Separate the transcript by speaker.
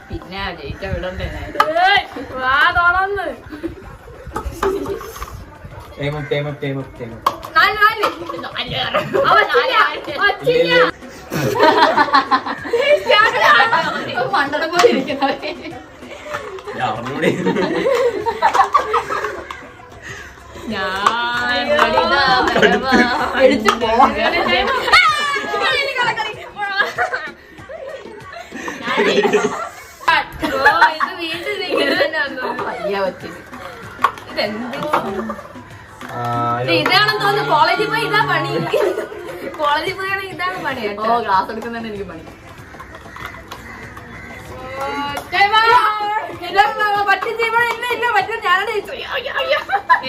Speaker 1: പിന്നെ ജയിച്ച വിടണ്ടേ വാ തുറന്ന് മണ്ടടം പോലെ ഇരിക്കുന്നവരെ ഞാൻ ഇത് വീട്ടിൽ ഇതാണെന്ന് തോന്നുന്നു. കോളേജിൽ പോയി ഇതാ പണി. കോളേജിൽ പോയാണെങ്കിൽ ഇതാണ് പണി കേട്ടോ. ക്ലാസ് എടുക്കുന്നതന്നെ എനിക്ക് പണി. പറ്റും ചെയ്യുമ്പോൾ ഇല്ല പറ്റും ഞാനാണ്